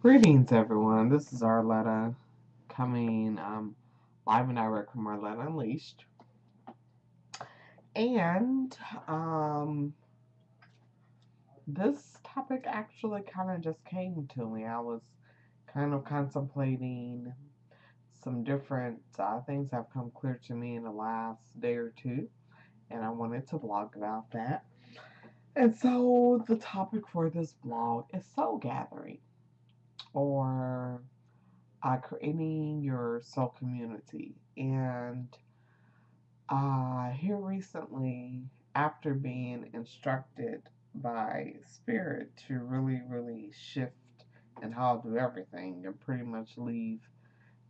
Greetings, everyone. This is Arletta coming live and direct from Arletta Unleashed. And um, this topic actually kind of just came to me. I was kind of contemplating some different things have come clear to me in the last day or two, and I wanted to blog about that. And so the topic for this blog is soul gathering or creating your soul community. And here recently, after being instructed by Spirit to really shift and how I do everything and pretty much leave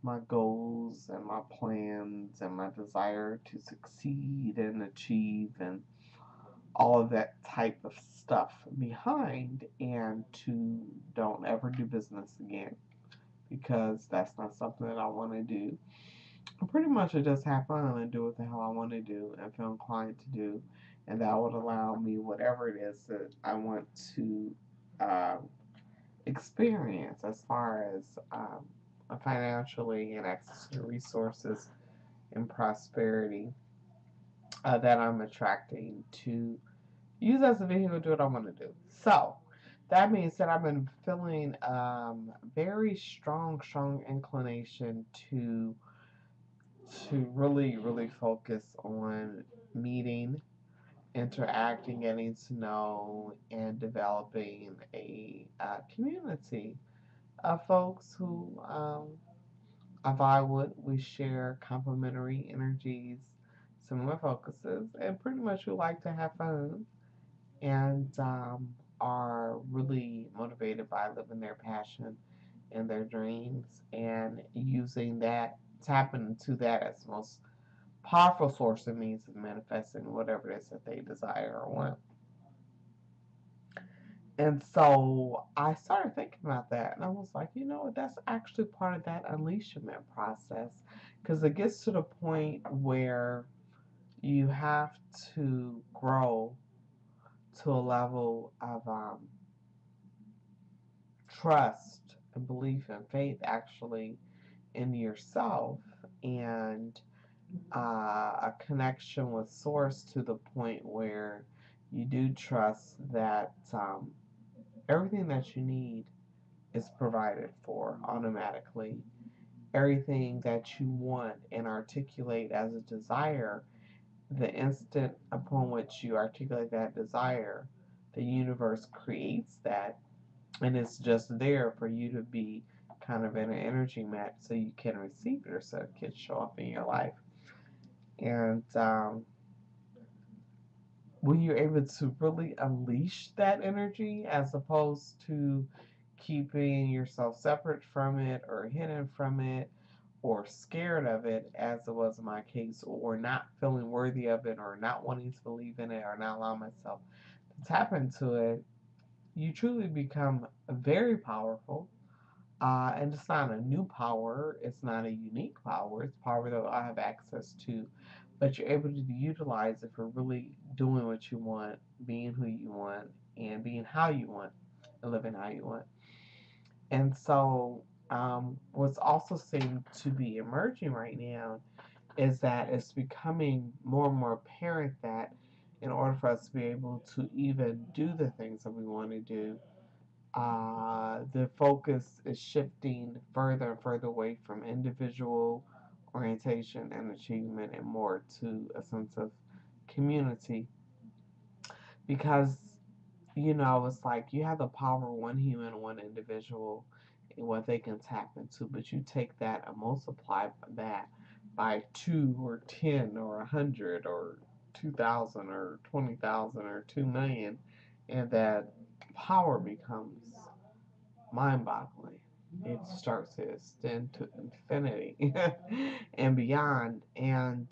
my goals and my plans and my desire to succeed and achieve and all of that type of stuff behind and to don't ever do business again because that's not something that I want to do. Pretty much I just have fun and do what the hell I want to do and feel inclined to do, and that would allow me whatever it is that I want to uh, experience as far as financially and access to resources and prosperity that I'm attracting to use as a vehicle to do what I want to do. So that means that I've been feeling very strong inclination to really focus on meeting, interacting, getting to know, and developing a community of folks who I vibe with. We share complementary energies, similar focuses, and pretty much who like to have fun and are really motivated by living their passion and their dreams and using that, tapping into that as the most powerful source and means of manifesting whatever it is that they desire or want. And so I started thinking about that, and I was like, you know what, that's actually part of that unleashment process because it gets to the point where you have to grow to a level of trust and belief and faith actually in yourself and a connection with source to the point where you do trust that everything that you need is provided for automatically. Everything that you want and articulate as a desire, the instant upon which you articulate that desire, the universe creates that and it's just there for you to be kind of in an energy match so you can receive it or so it can show up in your life. And when you're able to really unleash that energy as opposed to keeping yourself separate from it or hidden from it or scared of it, as it was in my case, or not feeling worthy of it or not wanting to believe in it or not allowing myself to tap into it, you truly become very powerful. And it's not a new power, it's not a unique power, it's power that I have access to. But you're able to utilize it for really doing what you want, being who you want, and being how you want, and living how you want. And so, what's also seemed to be emerging right now is that it's becoming more and more apparent that in order for us to be able to even do the things that we want to do, the focus is shifting further and further away from individual orientation and achievement and more to a sense of community because it's like you have the power of one human, one individual, and what they can tap into, but you take that and multiply that by 2 or 10 or 100 or 2,000 or 20,000 or 2 million, and that power becomes mind-boggling. It starts to extend to infinity and beyond, and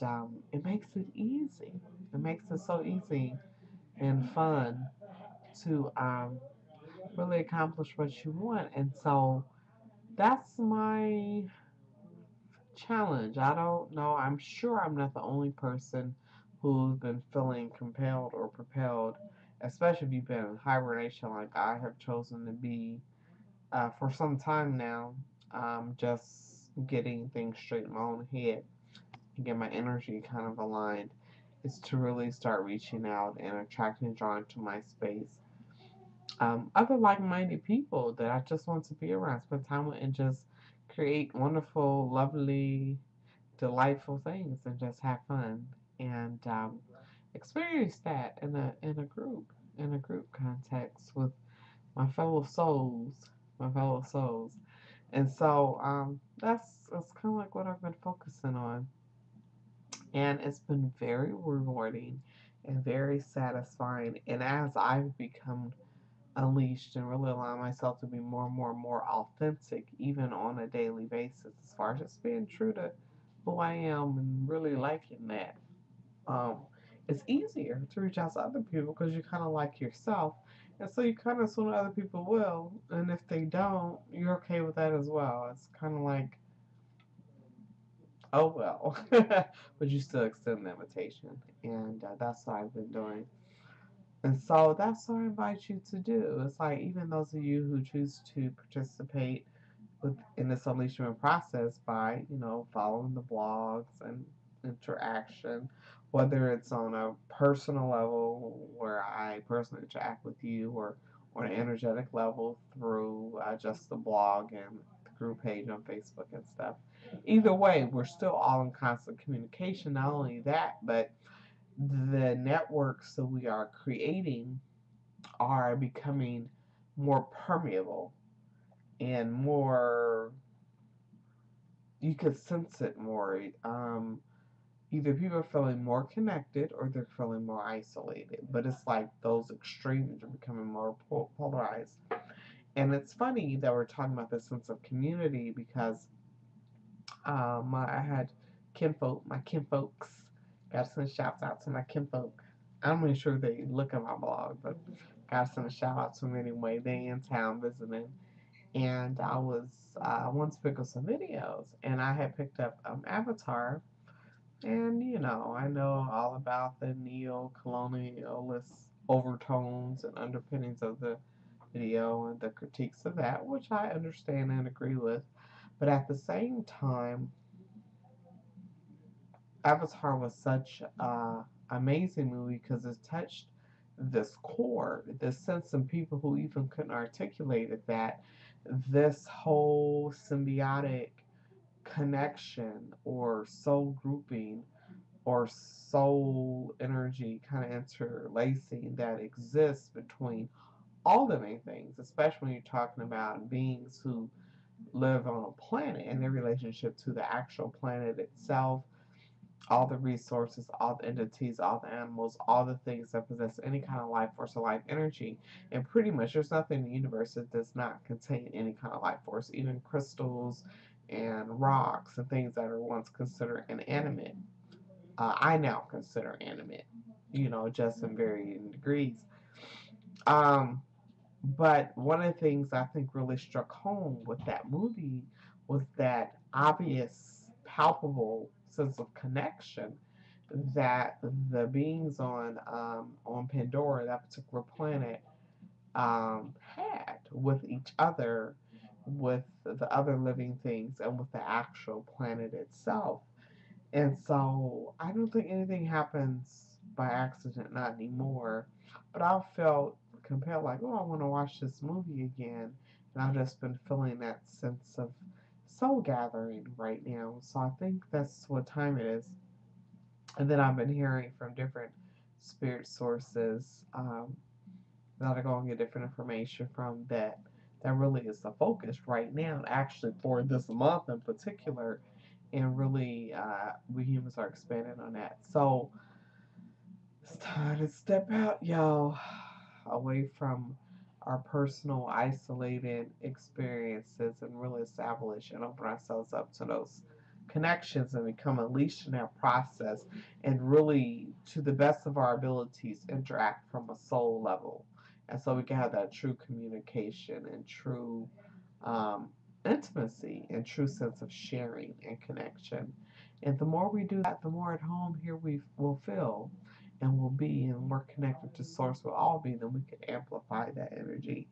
it makes it easy. It makes it so easy and fun to really accomplish what you want. And so that's my challenge. I don't know. I'm sure I'm not the only person who's been feeling compelled or propelled, especially if you've been in hibernation like I have chosen to be for some time now, just getting things straight in my own head and get my energy kind of aligned is to really start reaching out and attracting and drawing to my space other like-minded people that I just want to be around, spend time with, and just create wonderful, lovely, delightful things, and just have fun and experience that in a group context with my fellow souls, And so that's kind of like what I've been focusing on, and it's been very rewarding and very satisfying. And as I've become unleashed and really allow myself to be more and more and more authentic, even on a daily basis, as far as just being true to who I am and really liking that. Um, it's easier to reach out to other people because you kind of like yourself, and so you kind of assume other people will, and if they don't, you're okay with that as well. It's kind of like, oh well, but you still extend the invitation, and that's what I've been doing. And so that's what I invite you to do. It's like even those of you who choose to participate in this unleashment process by, following the blogs and interaction, whether it's on a personal level where I personally interact with you, or on an energetic level through just the blog and the group page on Facebook and stuff. Either way, we're still all in constant communication. Not only that, but the networks that we are creating are becoming more permeable and more, you could sense it more. Either people are feeling more connected or they're feeling more isolated, but it's like those extremes are becoming more polarized. And it's funny that we're talking about this sense of community because I had my kinfolks. Got to send shouts out to my kinfolk. I'm not sure they look at my blog, but got to send a shout out to them anyway. They in town visiting, and I was wanted to pick up some videos, and I had picked up Avatar, and I know all about the neo-colonialist overtones and underpinnings of the video and the critiques of that, which I understand and agree with. But at the same time, Avatar was such an amazing movie because it touched this chord, this sense in people who even couldn't articulate it, that this whole symbiotic connection or soul grouping or soul energy kind of interlacing that exists between all living things, especially when you're talking about beings who live on a planet and their relationship to the actual planet itself, all the resources, all the entities, all the animals, all the things that possess any kind of life force or life energy. And pretty much there's nothing in the universe that does not contain any kind of life force, even crystals and rocks and things that are once considered inanimate. I now consider animate, just in varying degrees. Um, but one of the things I think really struck home with that movie was that obvious, palpable sense of connection that the beings on Pandora, that particular planet, had with each other, with the other living things, and with the actual planet itself. And so I don't think anything happens by accident, not anymore. But I felt compelled, like, oh, I want to watch this movie again. And I've just been feeling that sense of soul gathering right now. So I think that's what time it is. And then I've been hearing from different spirit sources that are going to get different information from that. That really is the focus right now, actually, for this month in particular. And really, we humans are expanding on that. So it's time to step out, y'all, away from our personal isolated experiences and really establish and open ourselves up to those connections and become unleashed in that process, and really, to the best of our abilities, interact from a soul level. And so we can have that true communication and true um, intimacy and true sense of sharing and connection. And the more we do that, the more at home here we will feel and will be, and more connected to source will all be, then we can amplify that energy